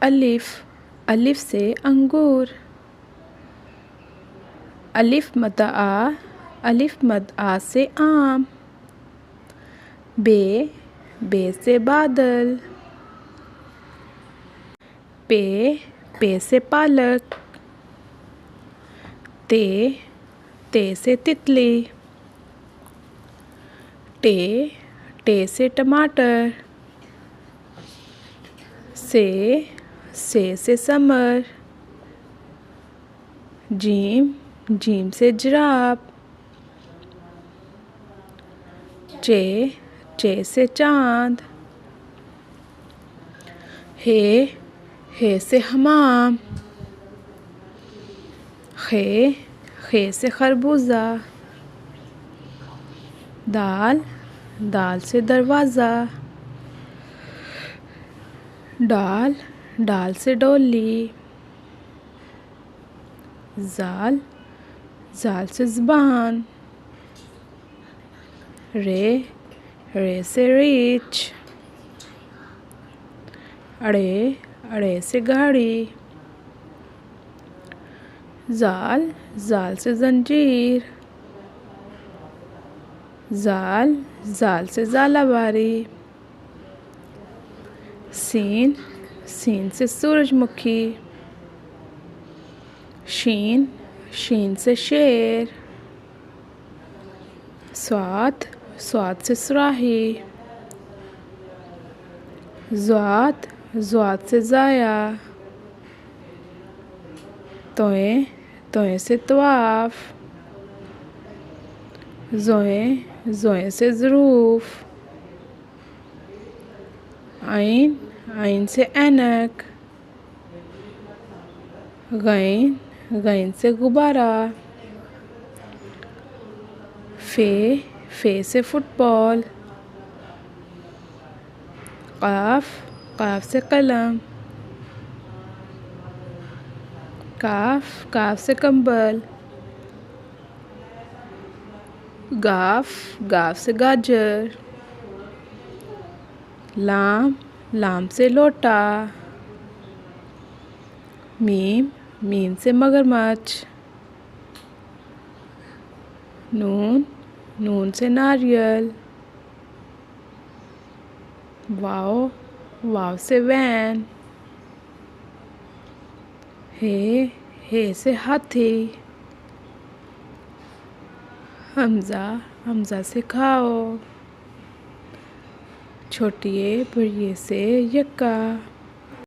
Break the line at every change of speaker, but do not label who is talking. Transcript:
अलिफ, अलिफ से अंगूर। अलिफ मद आ, अलिफ मद आ से आम। बे, बे से बादल। पे, पे से पालक। ते, ते से तितली। टे, टे से टमाटर। से समर। जीम, जीम से जिराफ। चे, चे से चाँद। हे से हमाम। खे से खरबूजा। दाल, दाल से दरवाज़ा। डाल, डाल से डोली। जाल, जाल से ज़ुबान। रे, रे से रीछ। अड़े, अड़े से गाड़ी। जाल, जाल से जंजीर। जाल, जाल से ज़ालाबारी। सीन, सीन से सूरजमुखी। शीन, शीन से शेर। स्वाद, स्वाद से सुराही। ज़्वाद, ज़्वाद से ज़ाया। तोए, तोए से तवाफ़। ज़ोए, ज़ोए से ज़रूफ़। आइन, आइन से ऐनक। गैन, गैन से गुब्बारा। फे से फुटबॉल। क़ाफ़, क़ाफ़ से कलम। काफ़, काफ़ से कंबल। गाफ़, गाफ़ से गाजर। लाम, लाम से लोटा। मीम, मीम से मगरमच्छ। नून, नून से नारियल। वाव, वाव से वैन। हे से हाथी। हमज़ा, हमज़ा से खाओ। छोटिए बड़िए से यक्का।